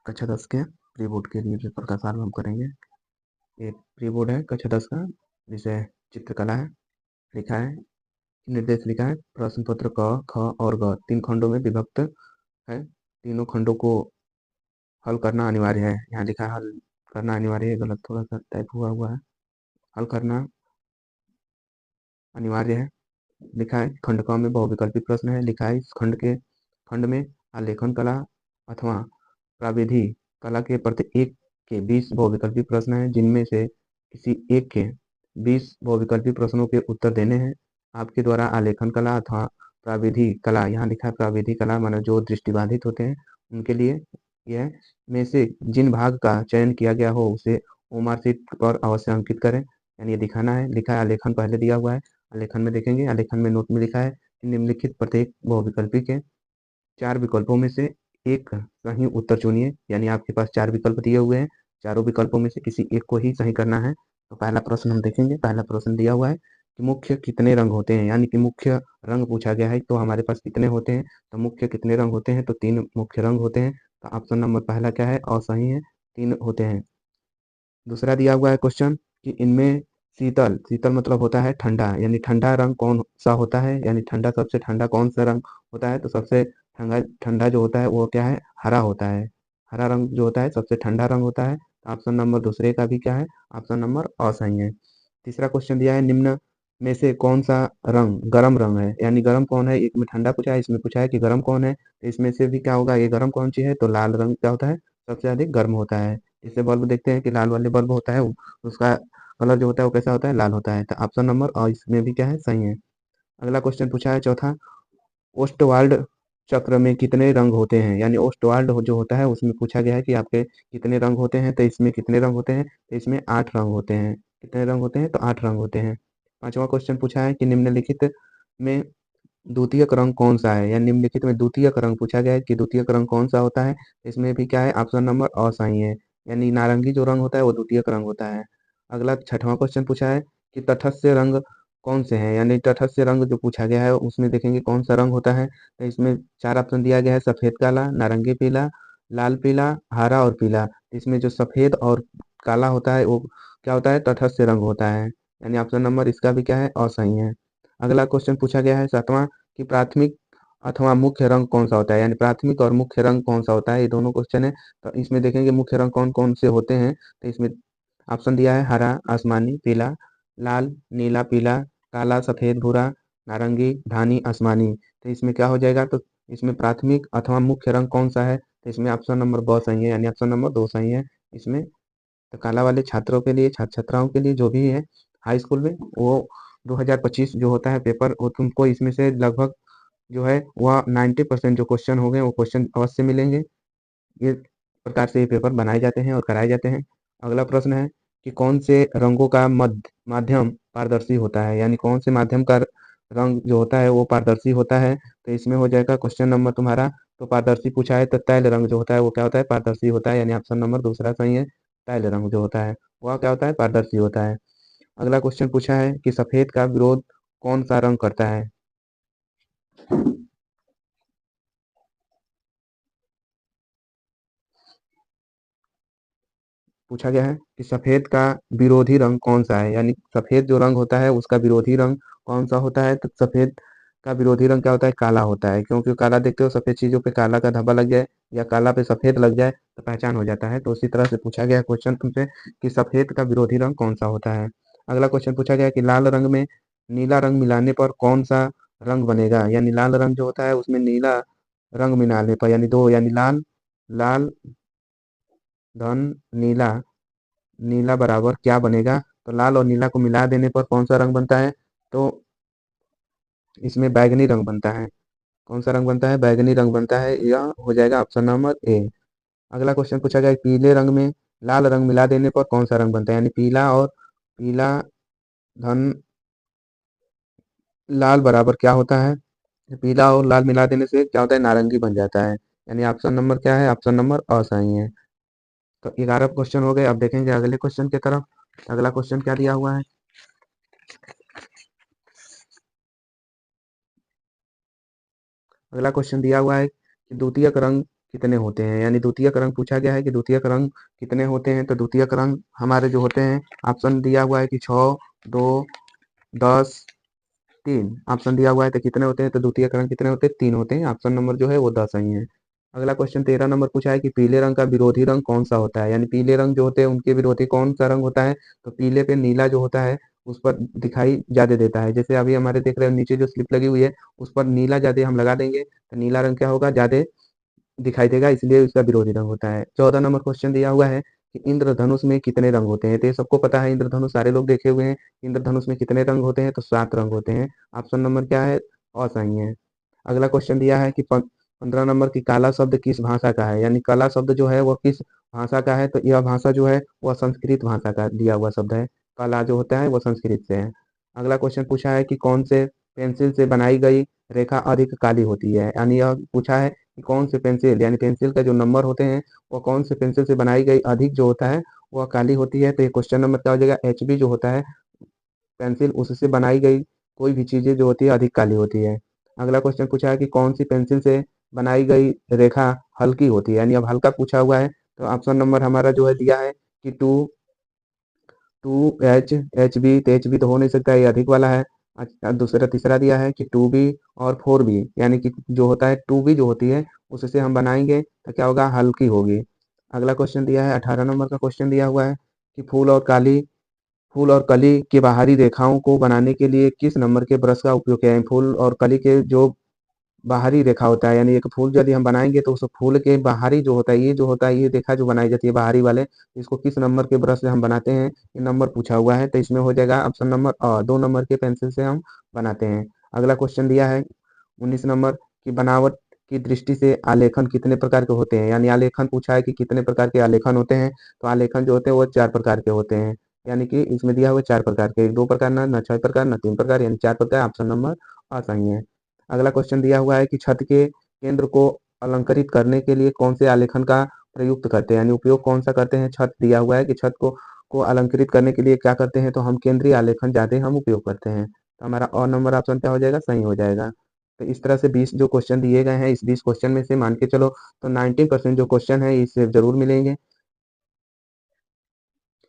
कक्षा 10 के pre board के लिए पेपर का सॉल्व हम करेंगे। ये प्री बोर्ड है कक्षा 10 का, विषय चित्रकला है। लिखा है, निर्देश लिखा है, प्रश्न पत्र क, ख और ग 3 खंडों में विभक्त है। तीनों खंडों को हल करना अनिवार्य है। यहाँ लिखा है हल करना अनिवार्य है, गलत थोड़ा सा टाइप हुआ है। हल करना अनिवार्य है। लिखा है खंड क में बहुविकल्पी प्रश्न है। लिखा है इस खंड में आलेखन कला अथवा प्राविधि कला के प्रत्येक के 20 बहुविकल्पी प्रश्न हैं, जिनमें से किसी एक के 20 बहुविकल्पी प्रश्नों के उत्तर देने हैं। आपके द्वारा आलेखन कला अथवा प्राविधि कला, यहाँ लिखा है प्राविधि कला माने जो दृष्टिबाधित होते हैं उनके लिए, यह में से जिन भाग का चयन किया गया हो उसे ओ मार्कशीट पर अवश्य अंकित करें। यानी ये दिखाना है। लिखा है आलेखन पहले दिया हुआ है, आलेखन में देखेंगे। आलेखन में नोट में लिखा है कि निम्नलिखित प्रत्येक बहुविकल्पी के 4 विकल्पों में से एक सही उत्तर चुनिए। यानी आपके पास 4 विकल्प दिए हुए हैं, चारों विकल्पों में से किसी एक को ही सही करना है। तो पहला प्रश्न हम देखेंगे। पहला प्रश्न दिया हुआ है कि मुख्य कितने रंग होते हैं, यानी कि मुख्य रंग पूछा गया है। तो हमारे पास कितने होते हैं, तो मुख्य कितने रंग होते हैं, तो 3 मुख्य रंग होते हैं। तो ऑप्शन नंबर पहला क्या है, असही है, 3 होते हैं। दूसरा दिया हुआ है क्वेश्चन कि इनमें शीतल, शीतल मतलब होता है ठंडा, यानी ठंडा रंग कौन सा होता है, यानी ठंडा सबसे ठंडा कौन सा रंग होता है, तो सबसे ठंडा ठंडा जो होता है वो क्या है, हरा होता है। हरा रंग जो होता है सबसे ठंडा रंग होता है। ऑप्शन नंबर दूसरे का भी क्या है, ऑप्शन नंबर असही है। तीसरा क्वेश्चन दिया है निम्न में से कौन सा रंग गर्म रंग है, यानी गर्म कौन है, एक में ठंडा पूछा है, इसमें पूछा है कि गर्म कौन है, तो इसमें से भी क्या होगा, ये गर्म कौन सी है, तो लाल रंग क्या होता है, सबसे अधिक गर्म होता है। इससे बल्ब देखते हैं कि लाल वाले बल्ब होता है उसका कलर जो होता है वो कैसा होता है, लाल होता है। तो ऑप्शन नंबर और इसमें भी क्या है, सही है। अगला क्वेश्चन पूछा है चौथा, ओस्टवाल्ड चक्र में कितने रंग होते हैं, यानी ओस्टवाल्ड जो होता है उसमें पूछा गया है कि आपके कितने रंग होते हैं, तो इसमें कितने रंग होते हैं, तो इसमें 8 रंग होते हैं। कितने रंग होते हैं, तो 8 रंग होते हैं। पांचवा क्वेश्चन पूछा है कि निम्नलिखित में द्वितीयक रंग कौन सा है, या निम्नलिखित में द्वितीयक रंग पूछा गया है कि द्वितीयक रंग कौन सा होता है, इसमें भी क्या है, ऑप्शन नंबर असही है, यानी नारंगी जो रंग होता है वो द्वितीयक रंग होता है। अगला छठवां क्वेश्चन पूछा है कि तटस्थ रंग कौन से हैं, यानी तटस्थ रंग जो पूछा गया है उसमें देखेंगे कौन सा रंग होता है, तो इसमें 4 ऑप्शन दिया गया है, सफेद काला, नारंगी पीला, लाल पीला, हरा और पीला। इसमें जो सफेद और काला होता है वो क्या होता है, तटस्थ रंग होता है, यानी ऑप्शन नंबर इसका भी क्या है, असही है। अगला क्वेश्चन पूछा गया है सातवां कि प्राथमिक अथवा मुख्य रंग कौन सा होता है, यानी प्राथमिक और मुख्य रंग कौन सा होता है, ये दोनों क्वेश्चन है। तो इसमें देखेंगे मुख्य रंग कौन कौन से होते हैं, तो इसमें ऑप्शन दिया है हरा, आसमानी, पीला, लाल, नीला, पीला, काला, सफेद, भूरा, नारंगी, धानी, आसमानी। तो इसमें क्या हो जाएगा, तो इसमें प्राथमिक अथवा मुख्य रंग कौन सा है, तो इसमें ऑप्शन नंबर ब सही है, यानी ऑप्शन नंबर 2 सही है इसमें। तो काला वाले छात्रों के लिए, छात्र छात्राओं के लिए जो भी है हाई स्कूल में, वो 2025 जो होता है पेपर, वो तुमको इसमें से लगभग जो है वह 90% जो क्वेश्चन हो गए वो क्वेश्चन अवश्य मिलेंगे। ये प्रकार से ये पेपर बनाए जाते हैं और कराए जाते हैं। अगला प्रश्न है कि कौन से रंगों का माध्यम पारदर्शी होता है, यानी कौन से माध्यम का रंग जो होता है वो पारदर्शी होता है, तो इसमें हो जाएगा क्वेश्चन नंबर तुम्हारा, तो पारदर्शी पूछा है तो तैल रंग जो होता है वो क्या होता है, पारदर्शी होता है, यानी ऑप्शन नंबर दूसरा सही है। तैल रंग जो होता है वह क्या होता है, पारदर्शी होता है। अगला क्वेश्चन पूछा है कि सफेद का विरोध कौन सा रंग करता है, पूछा गया है कि सफेद का विरोधी रंग कौन सा है, यानी सफेद जो रंग होता है उसका विरोधी रंग कौन सा होता है, तो सफेद का विरोधी रंग क्या होता है, काला होता है। क्योंकि काला देखते हो, सफेद चीजों पे काला का धब्बा लग जाए या काला पे सफेद लग जाए तो पहचान हो जाता है। तो उसी तरह से पूछा गया क्वेश्चन तुमसे कि सफेद का विरोधी रंग कौन सा होता है। अगला क्वेश्चन पूछा गया कि लाल रंग में नीला रंग मिलाने पर कौन सा रंग बनेगा, यानी लाल रंग जो होता है उसमें नीला रंग मिलाने पर, यानी दो, यानी लाल, लाल धन नीला, नीला बराबर क्या बनेगा, तो लाल और नीला को मिला देने पर कौन सा रंग बनता है, तो इसमें बैगनी रंग बनता है। कौन सा रंग बनता है, बैगनी रंग बनता है, यह हो जाएगा ऑप्शन नंबर ए। अगला क्वेश्चन पूछा गया पीले रंग में लाल रंग मिला देने पर कौन सा रंग बनता है, यानी पीला और पीला धन लाल बराबर क्या होता है, पीला और लाल मिला देने से क्या होता है, नारंगी बन जाता है, यानी ऑप्शन नंबर क्या है, ऑप्शन नंबर असही है। तो 11 क्वेश्चन हो गए। अब देखेंगे अगले क्वेश्चन की तरफ। अगला क्वेश्चन क्या दिया हुआ है, अगला क्वेश्चन दिया हुआ है कि द्वितीयक रंग कितने होते हैं, यानी द्वितीयक रंग पूछा गया है कि द्वितीयक रंग कितने होते हैं। तो द्वितीयक रंग हमारे जो होते हैं, ऑप्शन दिया हुआ है कि 6, 2, 10, 3 ऑप्शन दिया हुआ है, तो कितने होते हैं, तो द्वितीयक रंग कितने होते हैं, 3 होते हैं। ऑप्शन नंबर जो है वो 10 सही है। अगला क्वेश्चन 13 नंबर पूछा है कि पीले रंग का विरोधी रंग कौन सा होता है, यानी पीले रंग जो होते हैं उनके विरोधी कौन सा रंग होता है। तो पीले पे नीला जो होता है उस पर दिखाई ज्यादा देता है। जैसे अभी हमारे देख रहे हो नीचे जो स्लिप लगी हुई है उस पर नीला ज्यादा हम लगा देंगे तो नीला रंग क्या होगा, ज्यादा दिखाई देगा, इसलिए उसका विरोधी रंग होता है। 14 नंबर क्वेश्चन दिया हुआ है कि इंद्रधनुष में कितने रंग होते हैं। तो ये सबको पता है, इंद्रधनुष सारे लोग देखे हुए हैं। इंद्रधनुष में कितने रंग होते हैं, तो 7 रंग होते हैं। ऑप्शन नंबर क्या है, असही है। अगला क्वेश्चन दिया है कि 15 नंबर की काला शब्द किस भाषा का है, यानी काला शब्द जो है वो किस भाषा का है। तो यह भाषा जो है वह संस्कृत भाषा का दिया हुआ शब्द है। काला जो होता है वो संस्कृत से है। अगला क्वेश्चन पूछा है कि कौन से पेंसिल से बनाई गई रेखा अधिक काली होती है, यानी यह पूछा है कि कौन से पेंसिल, यानी पेंसिल का जो नंबर होते हैं वो कौन से पेंसिल से बनाई गई अधिक जो होता है वह काली होती है। तो ये क्वेश्चन नंबर क्या हो जाएगा, HB जो होता है पेंसिल, उससे बनाई गई कोई भी चीजें जो होती है अधिक काली होती है। अगला क्वेश्चन पूछा है कि कौन सी पेंसिल से बनाई गई रेखा हल्की होती है, यानी अब हल्का पूछा हुआ है। तो ऑप्शन नंबर हमारा जो है दिया है कि 2H बी, तो एच बी तो हो नहीं सकता, ये अधिक वाला है। अच्छा, दूसरा तीसरा दिया है कि 2B और 4B, यानी कि जो होता है 2B जो होती है उससे हम बनाएंगे तो क्या होगा, हल्की होगी। अगला क्वेश्चन दिया है 18 नंबर का क्वेश्चन दिया हुआ है कि फूल और कली की बाहरी रेखाओं को बनाने के लिए किस नंबर के ब्रश का उपयोग किया है। फूल और कली के जो बाहरी रेखा होता है, यानी एक फूल यदि हम बनाएंगे तो उस फूल के बाहरी जो होता है, ये जो होता है, ये रेखा जो बनाई जाती है बाहरी वाले, इसको किस नंबर के ब्रश से हम बनाते हैं, ये नंबर पूछा हुआ है। तो इसमें हो जाएगा ऑप्शन नंबर 2 नंबर के पेंसिल से हम बनाते हैं। अगला क्वेश्चन दिया है 19 नंबर की बनावट की दृष्टि से आलेखन कितने प्रकार के होते हैं, यानी आलेखन पूछा है कि कितने प्रकार के आलेखन होते हैं। तो आलेखन जो होते हैं वो 4 प्रकार के होते हैं, यानी कि इसमें दिया हुआ 4 प्रकार के, 2 प्रकार ना, न 6 प्रकार, न 3 प्रकार, यानी 4 प्रकार। ऑप्शन नंबर असही है। अगला क्वेश्चन दिया हुआ है कि छत के केंद्र को अलंकृत करने के लिए कौन से आलेखन का प्रयुक्त करते हैं, यानी उपयोग कौन सा करते हैं। छत दिया हुआ है कि छत को अलंकृत करने के लिए क्या करते हैं, तो हम केंद्रीय आलेखन ज्यादा हम उपयोग करते हैं। तो हमारा और नंबर ऑप्शन क्या हो जाएगा, सही हो जाएगा। तो इस तरह से 20 जो क्वेश्चन दिए गए हैं, इस 20 क्वेश्चन में से मान के चलो तो 90% जो क्वेश्चन है इससे जरूर मिलेंगे।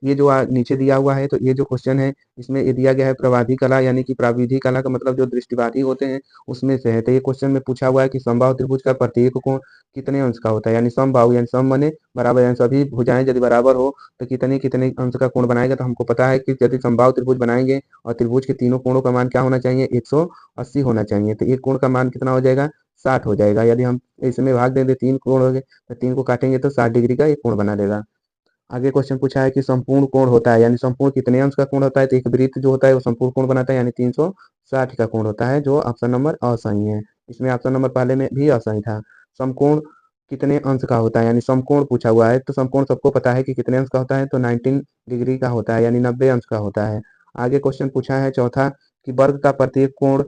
ये जो नीचे दिया हुआ है, तो ये जो क्वेश्चन है इसमें ये दिया गया है प्रवाधी कला, यानी कि प्राविधिक कला का मतलब जो दृष्टिवादी होते हैं उसमें से है। तो ये क्वेश्चन में पूछा हुआ है कि समबाहु त्रिभुज का प्रत्येक कोण कितने अंश का होता है, यानी समबाहु यानी सम बने बराबर, यानी सभी भुजाएं यदि बराबर हो तो कितने कितने अंश का कोण बनाएगा। तो हमको पता है कि यदि समबाहु त्रिभुज बनाएंगे और त्रिभुज के तीनों कोणों का मान क्या होना चाहिए, 180 होना चाहिए। तो एक कोण का मान कितना हो जाएगा, 60 हो जाएगा। यदि हम इसमें भाग देंगे 3 कोण हो गए तो 3 को काटेंगे तो 60 डिग्री का एक कोण बना देगा। आगे क्वेश्चन पूछा है कि संपूर्ण कोण होता है, यानी संपूर्ण कितने अंश का कोण होता है। तो एक वृत्त जो होता है वो संपूर्ण कोण बनाता है, यानी 360 का कोण होता है, जो ऑप्शन नंबर असही है। इसमें ऑप्शन नंबर पहले में भी असही था। समकोण कितने अंश का होता है, यानी समकोण पूछा हुआ है तो समकोण सबको पता है कि कितने अंश का होता है, तो 19 डिग्री का होता है, यानी 90 अंश का होता है। आगे क्वेश्चन पूछा है चौथा कि वर्ग का प्रत्येक कोण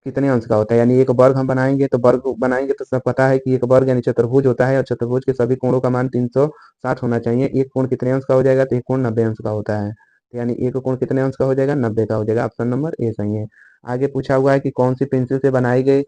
कितने अंश का होता है, यानी एक वर्ग हम बनाएंगे तो वर्ग बनाएंगे तो सब पता है कि एक वर्ग यानी चतुर्भुज होता है और चतुर्भुज के सभी कोणों का मान 360 होना चाहिए। एक कोण कितने अंश का हो जाएगा, तो एक कोण 90 अंश का होता है। तो यानी एक कोण कितने अंश का हो जाएगा, 90 का हो जाएगा। ऑप्शन नंबर ए सही है। आगे पूछा हुआ है कि कौन सी पेंसिल से बनाई गई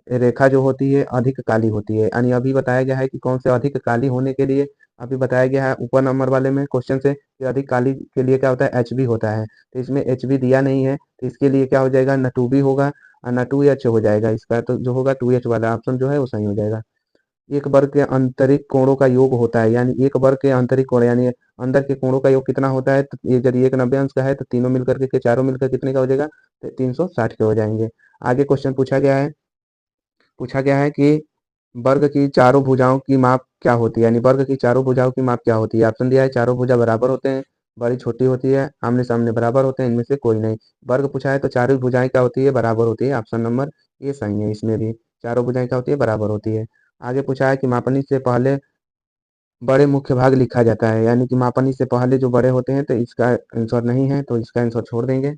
रेखा जो होती है अधिक काली होती है, यानी अभी बताया गया है कि कौन से अधिक काली होने के लिए अभी बताया गया है ऊपर नंबर वाले में क्वेश्चन से कि अधिक काली के लिए क्या होता है, HB होता है। तो इसमें HB दिया नहीं है, तो इसके लिए क्या हो जाएगा, न 2B होगा और न 2H हो जाएगा। इसका तो जो होगा 2H वाला ऑप्शन जो है वो सही हो जाएगा। एक वर्ग के आंतरिक कोणों का योग होता है, यानी एक वर्ग के आंतरिक कोण यानी अंदर के कोणों का योग कितना होता है। तो ये यदि एक 90 अंश का है तो तीनों मिलकर के चारों मिलकर कितने का हो जाएगा, तो 360 के हो जाएंगे। आगे क्वेश्चन पूछा गया है कि वर्ग की चारों भुजाओं की माप क्या होती है, यानी वर्ग की चारों भुजाओं की माप क्या होती है। ऑप्शन दिया है चारों भुजा बराबर होते हैं, बड़ी छोटी होती है, आमने सामने बराबर होते हैं, इनमें से कोई नहीं। वर्ग पूछा है तो चारों भुजाएं क्या होती है, बराबर होती है। ऑप्शन नंबर ये सही है, इसमें भी चारों भुजाएं क्या होती है, बराबर होती है। आगे पूछा है कि मापनी से पहले बड़े मुख्य भाग लिखा जाता है, यानी कि मापनी से पहले जो बड़े होते हैं, तो इसका आंसर नहीं है, तो इसका आंसर छोड़ देंगे।